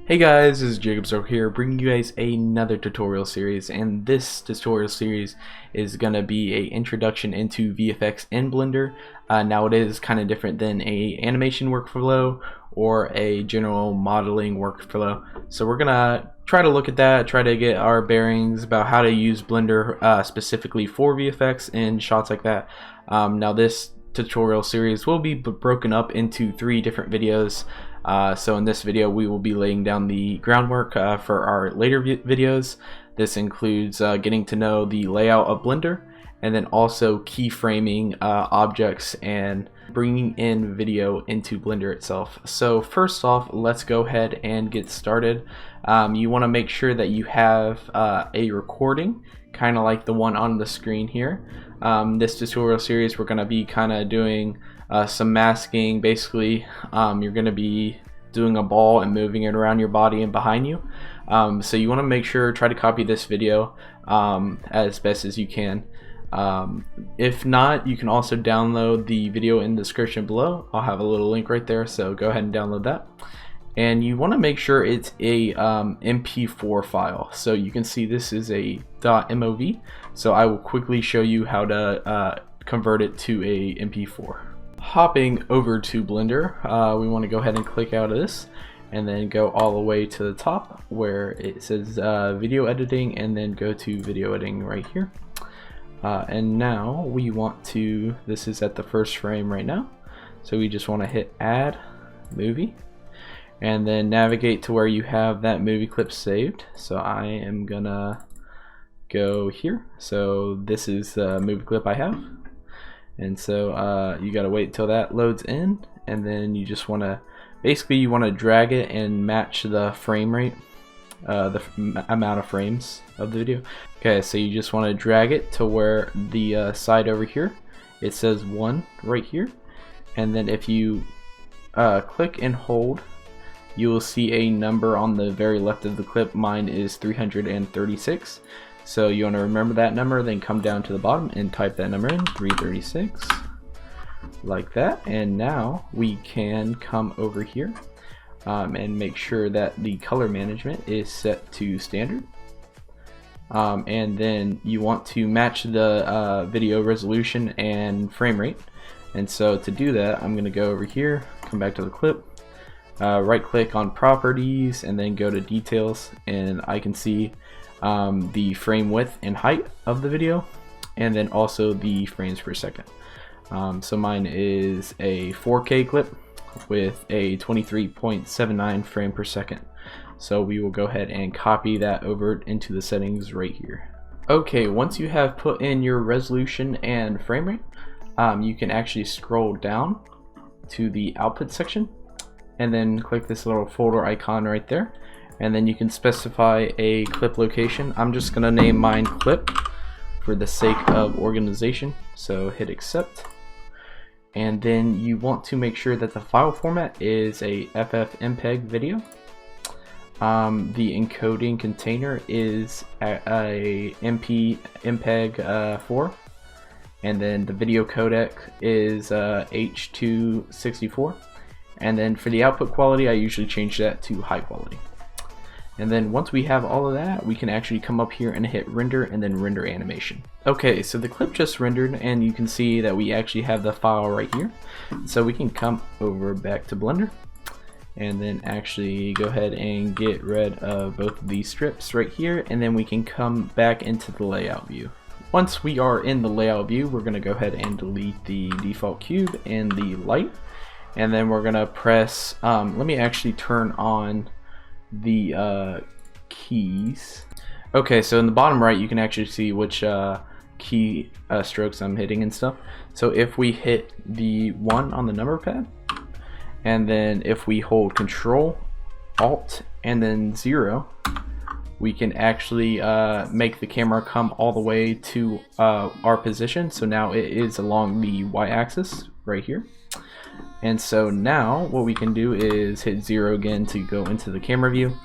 Hey guys, this is Jacob Zork here, bringing you guys another tutorial series, and this tutorial series is going to be a introduction into VFX in Blender. Now it is kind of different than a animation workflow or a general modeling workflow, so we're going to try to look at that, try to get our bearings about how to use Blender specifically for VFX and shots like that. Now this tutorial series will be broken up into 3 different videos. So in this video we will be laying down the groundwork for our later videos. This includes getting to know the layout of Blender, and then also keyframing objects and bringing in video into Blender itself. So first off, let's go ahead and get started. You want to make sure that you have a recording, kind of like the one on the screen here. This tutorial series we're going to be kind of doing some masking. Basically you're going to be doing a ball and moving it around your body and behind you, so you want to make sure, try to copy this video as best as you can. If not, you can also download the video in the description below. I'll have a little link right there, so go ahead and download that. And you want to make sure it's a MP4 file. So you can see this is a .mov, so I will quickly show you how to convert it to a MP4. Hopping over to Blender, we want to go ahead and click out of this and then go all the way to the top where it says video editing, and then go to video editing right here. And now we want to, this is at the first frame right now, so we just want to hit add movie and then navigate to where you have that movie clip saved. So I am gonna go here, so this is the movie clip I have. And so you gotta wait till that loads in, and then you just want to, basically you want to drag it and match the frame rate, the amount of frames of the video. Okay, so you just want to drag it to where the side over here it says 1 right here, and then if you click and hold, you will see a number on the very left of the clip. Mine is 336. So you want to remember that number, then come down to the bottom and type that number in, 336, like that. And now we can come over here and make sure that the color management is set to standard. And then you want to match the video resolution and frame rate. And so to do that, I'm going to go over here, come back to the clip, right click on properties, and then go to details, and I can see the frame width and height of the video, and then also the frames per second. So mine is a 4K clip with a 23.79 frame per second. So we will go ahead and copy that over into the settings right here. Okay, once you have put in your resolution and frame rate, you can actually scroll down to the output section and then click this little folder icon right there, and then you can specify a clip location. I'm just gonna name mine clip for the sake of organization, so hit accept. And then you want to make sure that the file format is a FFmpeg video. The encoding container is a MPEG 4, and then the video codec is H264, and then for the output quality I usually change that to high quality. And then once we have all of that, we can actually come up here and hit render, and then render animation. Okay, so the clip just rendered, and you can see that we actually have the file right here. So we can come over back to Blender and then actually go ahead and get rid of both of these strips right here, and then we can come back into the layout view. Once we are in the layout view, we're going to go ahead and delete the default cube and the light, and then we're going to press, let me actually turn on the keys. Okay, so in the bottom right you can actually see which key strokes I'm hitting and stuff. So if we hit the 1 on the number pad, and then if we hold Control Alt and then 0, we can actually make the camera come all the way to our position. So now it is along the y-axis right here. And so now what we can do is hit 0 again to go into the camera view,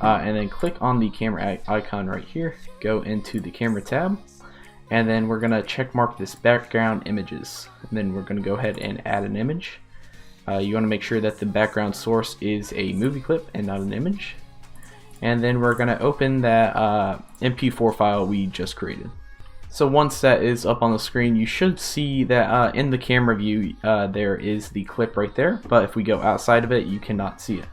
and then click on the camera icon right here, go into the camera tab, and then we're gonna check mark this background images, and then we're gonna go ahead and add an image. You want to make sure that the background source is a movie clip and not an image. and then we're going to open that MP4 file we just created. So once that is up on the screen, you should see that in the camera view there is the clip right there, but if we go outside of it, you cannot see it.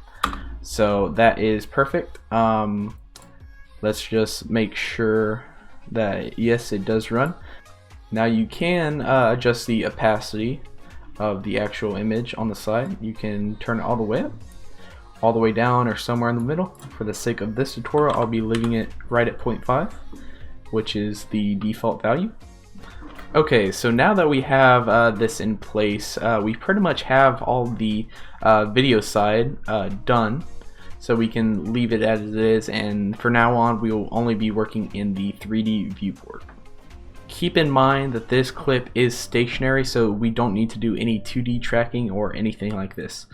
So that is perfect. Let's just make sure that yes, it does run. Now you can adjust the opacity of the actual image on the side. You can turn it all the way up, all the way down, or somewhere in the middle. For the sake of this tutorial, I'll be leaving it right at 0.5, which is the default value. Okay, so now that we have this in place, we pretty much have all the video side done. So we can leave it as it is, and for now on we will only be working in the 3D viewport. Keep in mind that this clip is stationary, so we don't need to do any 2D tracking or anything like this.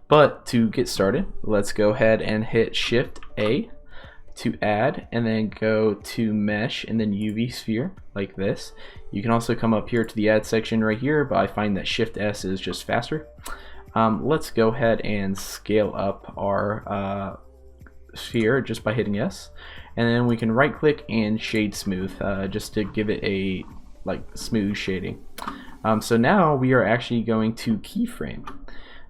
But to get started, let's go ahead and hit Shift A to add, and then go to Mesh and then UV Sphere like this. You can also come up here to the add section right here, but I find that Shift S is just faster. Let's go ahead and scale up our sphere just by hitting S, and then we can right click and shade smooth just to give it a smooth shading. So now we are actually going to keyframe.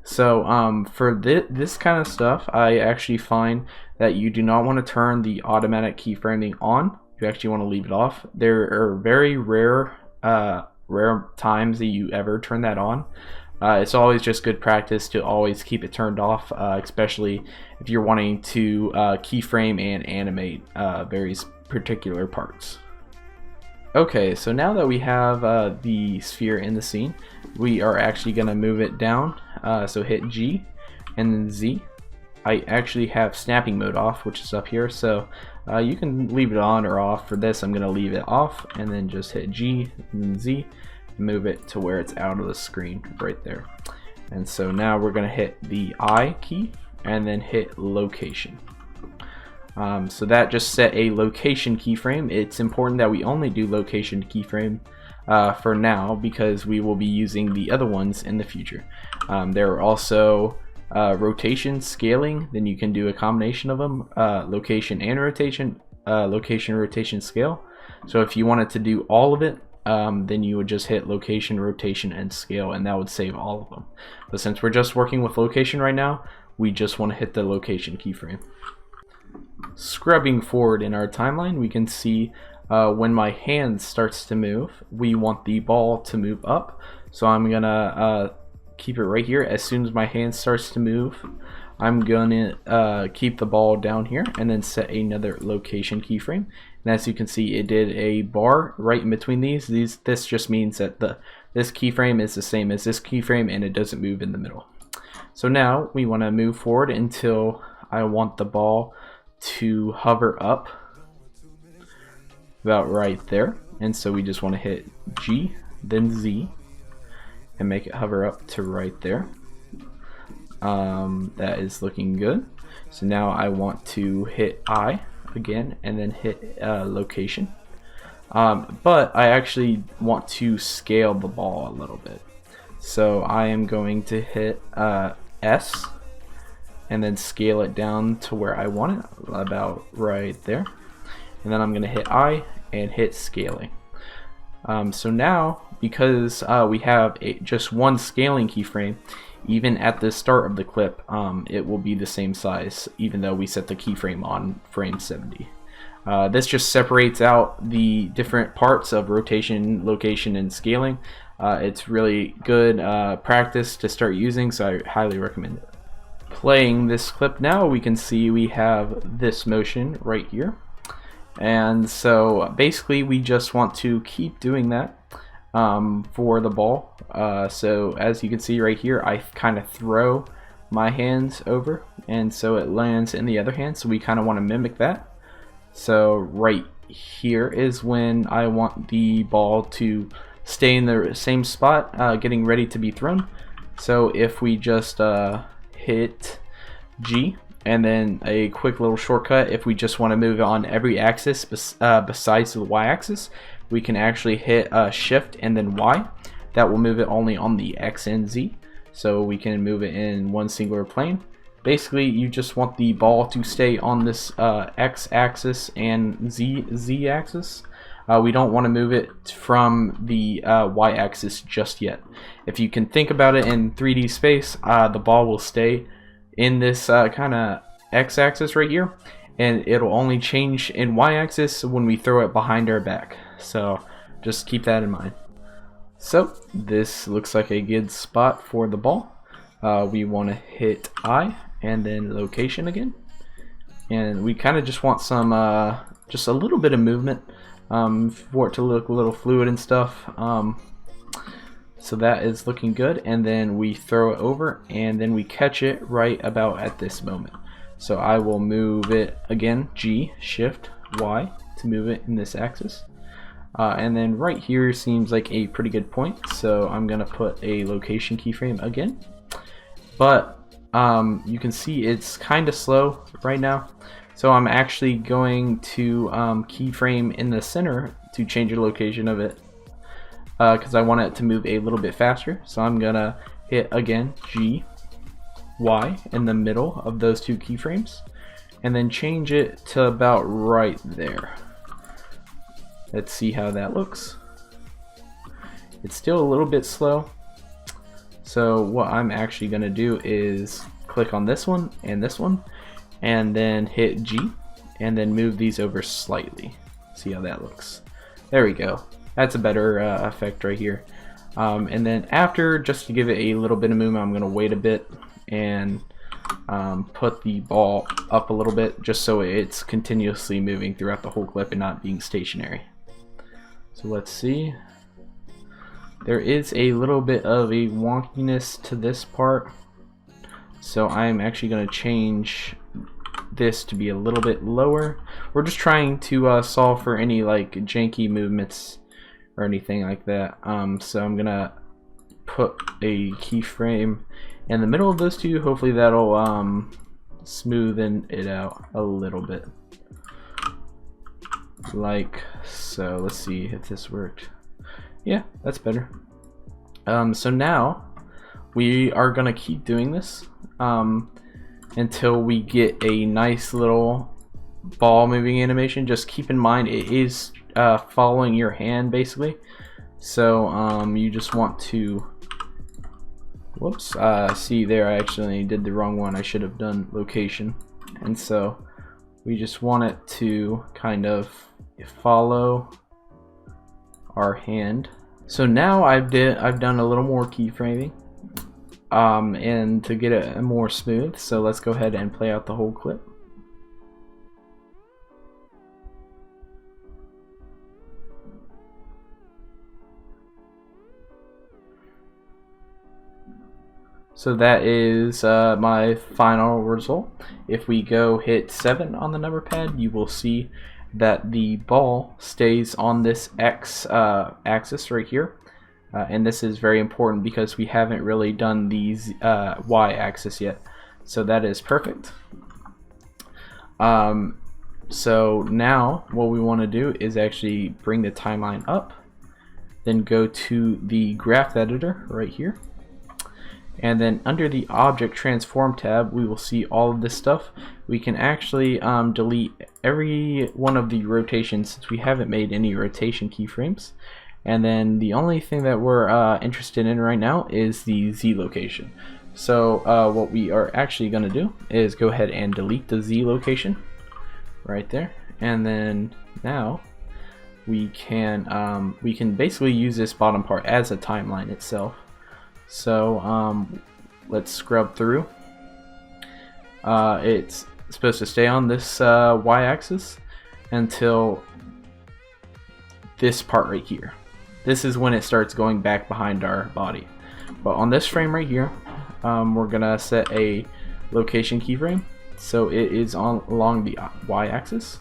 So for this kind of stuff, I actually find that you do not want to turn the automatic keyframing on. You actually want to leave it off. There are very rare times that you ever turn that on. It's always just good practice to always keep it turned off, especially if you're wanting to keyframe and animate various particular parts. Okay, so now that we have the sphere in the scene, we are actually going to move it down. So hit G and then Z. I actually have snapping mode off, which is up here, so you can leave it on or off. For this, I'm going to leave it off, and then just hit G and then Z. Move it to where it's out of the screen right there. And so now we're going to hit the I key and then hit location. So that just set a location keyframe. It's important that we only do location keyframe for now, because we will be using the other ones in the future. There are also rotation, scaling, then you can do a combination of them, location and rotation, location, rotation, scale. So if you wanted to do all of it, then you would just hit location, rotation, and scale, and that would save all of them. But since we're just working with location right now, we just want to hit the location keyframe. Scrubbing forward in our timeline, we can see when my hand starts to move, we want the ball to move up. So I'm gonna keep it right here. As soon as my hand starts to move, I'm gonna keep the ball down here and then set another location keyframe. And as you can see, it did a bar right in between these. This just means that this keyframe is the same as this keyframe and it doesn't move in the middle. So now we want to move forward until I want the ball to hover up about right there. And so we just want to hit G, then Z, and make it hover up to right there. That is looking good. So now I want to hit I again and then hit location, but I actually want to scale the ball a little bit, so I am going to hit S and then scale it down to where I want it, about right there, and then I'm going to hit I and hit scaling. So now, because we have just one scaling keyframe, even at the start of the clip, it will be the same size, even though we set the keyframe on frame 70. This just separates out the different parts of rotation, location, and scaling. It's really good practice to start using, so I highly recommend it. Playing this clip now, we can see we have this motion right here. And so basically we just want to keep doing that for the ball. So as you can see right here, I kind of throw my hands over, and so it lands in the other hand, so we kind of want to mimic that. So right here is when I want the ball to stay in the same spot, getting ready to be thrown. So if we just hit G and then a quick little shortcut, if we just want to move on every axis besides the y-axis, we can actually hit shift and then Y. That will move it only on the X and Z, so we can move it in one singular plane. basically you just want the ball to stay on this x-axis and z-axis. We don't want to move it from the y-axis just yet. If you can think about it in 3D space, the ball will stay in this kind of x-axis right here, and it'll only change in y-axis when we throw it behind our back. So just keep that in mind. So this looks like a good spot for the ball. We want to hit I and then location again, and we kind of just want some just a little bit of movement for it to look a little fluid and stuff. So that is looking good, and then we throw it over and then we catch it right about at this moment. So I will move it again, G, Shift, Y to move it in this axis. And then right here seems like a pretty good point, so I'm gonna put a location keyframe again. But you can see it's kind of slow right now, so I'm actually going to keyframe in the center to change the location of it, because I want it to move a little bit faster. So I'm gonna hit again G, Y in the middle of those two keyframes, and then change it to about right there. Let's see how that looks. It's still a little bit slow, so what I'm actually going to do is click on this one, and then hit G, and then move these over slightly. See how that looks. There we go. That's a better effect right here. And then after, just to give it a little bit of movement, I'm going to wait a bit and put the ball up a little bit, just so it's continuously moving throughout the whole clip and not being stationary. So let's see. There is a little bit of a wonkiness to this part, so I'm actually going to change this to be a little bit lower. We're just trying to solve for any like janky movements or anything like that. So I'm gonna put a keyframe in the middle of those two. Hopefully that'll smoothen it out a little bit, like so. Let's see if this worked. Yeah, that's better. So now we are gonna keep doing this until we get a nice little ball moving animation. Just keep in mind it is following your hand basically, so you just want to, whoops, see there, I actually did the wrong one. I should have done location, and so we just want it to kind of follow our hand. So now I've done a little more keyframing and to get it more smooth, so let's go ahead and play out the whole clip. So that is my final result. If we go hit 7 on the number pad, you will see that the ball stays on this X axis right here. And this is very important because we haven't really done these Y axis yet. So that is perfect. So now what we want to do is actually bring the timeline up, then go to the graph editor right here. And then under the object transform tab, we will see all of this stuff. We can actually delete every one of the rotations since we haven't made any rotation keyframes. And then the only thing that we're interested in right now is the Z location. So what we are actually going to do is go ahead and delete the Z location right there. And then now we can basically use this bottom part as a timeline itself. So let's scrub through. It's supposed to stay on this y-axis until this part right here. This is when it starts going back behind our body. But on this frame right here, we're gonna set a location keyframe, so it is along the y-axis.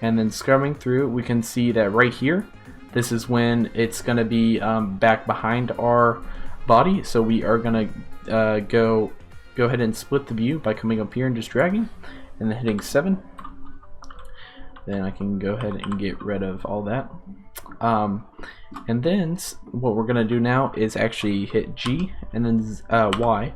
And then scrubbing through, we can see that right here, this is when it's gonna be back behind our body. So we are gonna go ahead and split the view by coming up here and just dragging and then hitting 7. Then I can go ahead and get rid of all that. And then what we're gonna do now is actually hit G and then Y,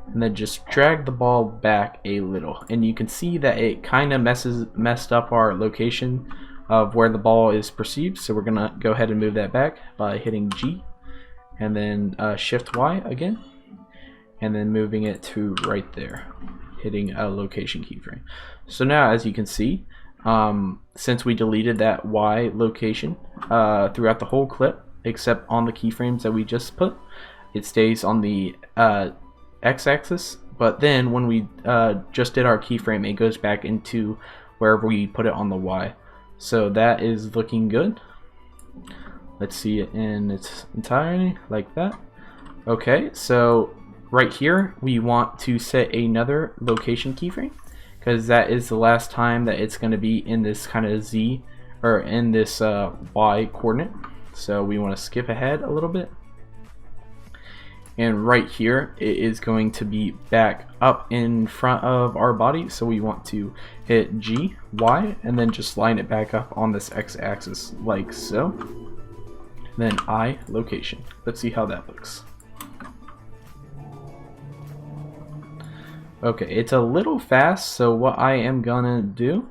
and then just drag the ball back a little, and you can see that it kind of messed up our location of where the ball is perceived. So we're gonna go ahead and move that back by hitting G and then shift Y again, and then moving it to right there, hitting a location keyframe. So now, as you can see, since we deleted that Y location throughout the whole clip except on the keyframes that we just put, it stays on the x-axis, but then when we just did our keyframe, it goes back into wherever we put it on the Y. So that is looking good. Let's see it in its entirety, like that. Okay, so right here we want to set another location keyframe, because that is the last time that it's going to be in this kind of Z, or in this Y coordinate. So we want to skip ahead a little bit, and right here it is going to be back up in front of our body, so we want to hit G, Y, and then just line it back up on this x-axis like so. Then I location. Let's see how that looks. Okay, it's a little fast, so what I am gonna do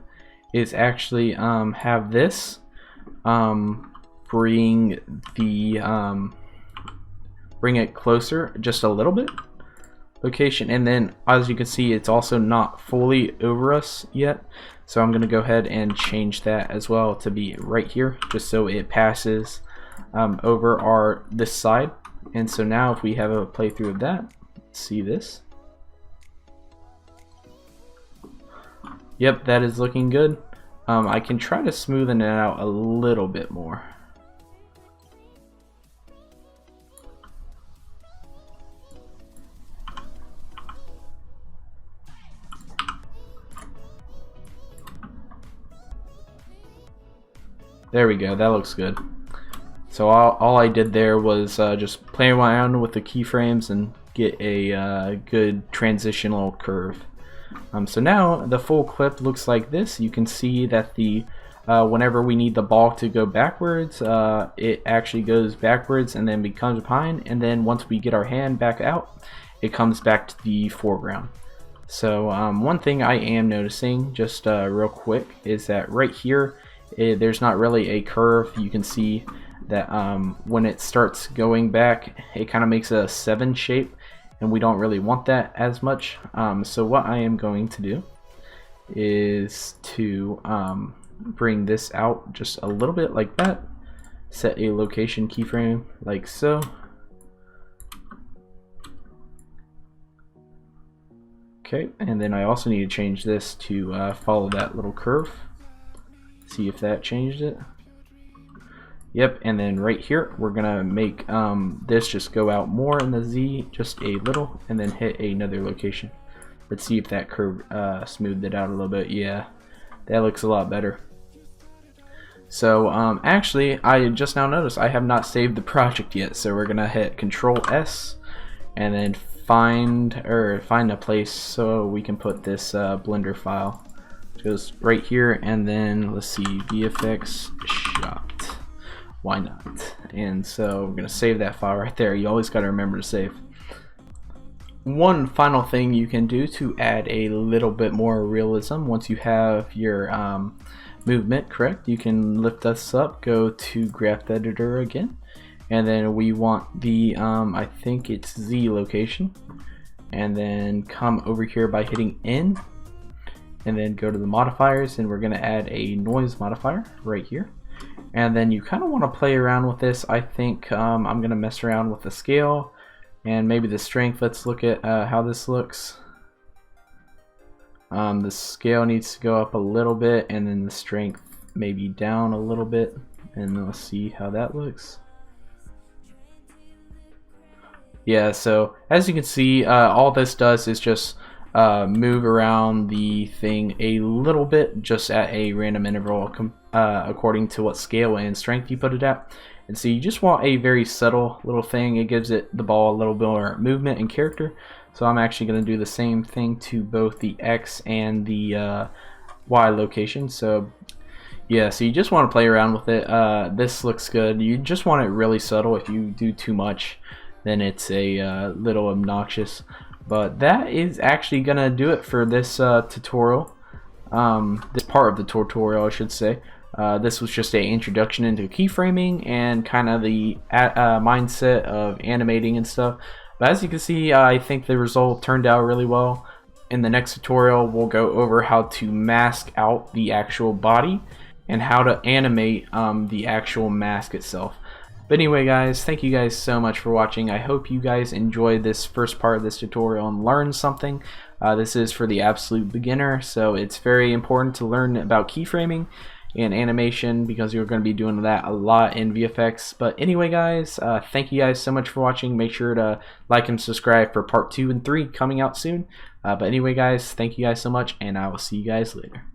is actually have this bring it closer just a little bit, location, and then as you can see, it's also not fully over us yet, so I'm gonna go ahead and change that as well to be right here, just so it passes over this side. And so now if we have a playthrough of that, see this. Yep, that is looking good. I can try to smoothen it out a little bit more. There we go, that looks good. So all I did there was just play around with the keyframes and get a good transitional curve. So now the full clip looks like this. You can see that the whenever we need the ball to go backwards, it actually goes backwards and then becomes behind, and then once we get our hand back out, it comes back to the foreground. So one thing I am noticing just real quick is that right here there's not really a curve. You can see that when it starts going back, it kind of makes a 7 shape, and we don't really want that as much. So what I am going to do is to bring this out just a little bit like that, set a location keyframe like so. Okay, and then I also need to change this to follow that little curve. See if that changed it. Yep, and then right here we're gonna make this just go out more in the Z, just a little, and then hit another location. Let's see if that curve smoothed it out a little bit. Yeah, that looks a lot better. So actually, I just now noticed I have not saved the project yet, so we're gonna hit Control S and then find a place so we can put this Blender file. It goes right here, and then let's see, VFX shot. Why not? And so we're gonna save that file right there. You always gotta remember to save. One final thing you can do to add a little bit more realism once you have your movement correct, you can lift this up, go to graph editor again, and then we want the I think it's Z location, and then come over here by hitting N, and then go to the modifiers, and we're gonna add a noise modifier right here. And then you kind of want to play around with this. I think I'm going to mess around with the scale and maybe the strength. Let's look at how this looks. The scale needs to go up a little bit, and then the strength maybe down a little bit. And let's see how that looks. Yeah, so as you can see, all this does is just move around the thing a little bit, just at a random interval according to what scale and strength you put it at. And so you just want a very subtle little thing. It gives the ball a little bit more movement and character. So I'm actually going to do the same thing to both the X and the Y location. So yeah, so you just want to play around with it. This looks good. You just want it really subtle. If you do too much, then it's a little obnoxious. But that is actually gonna do it for this tutorial. This part of the tutorial, I should say. This was just a introduction into keyframing and kind of the mindset of animating and stuff. But as you can see, I think the result turned out really well. In the next tutorial, we'll go over how to mask out the actual body and how to animate the actual mask itself. But anyway, guys, thank you guys so much for watching. I hope you guys enjoyed this first part of this tutorial and learned something. This is for the absolute beginner, so it's very important to learn about keyframing and animation because you're going to be doing that a lot in VFX. But anyway, guys, thank you guys so much for watching. Make sure to like and subscribe for part 2 and 3 coming out soon. But anyway, guys, thank you guys so much, and I will see you guys later.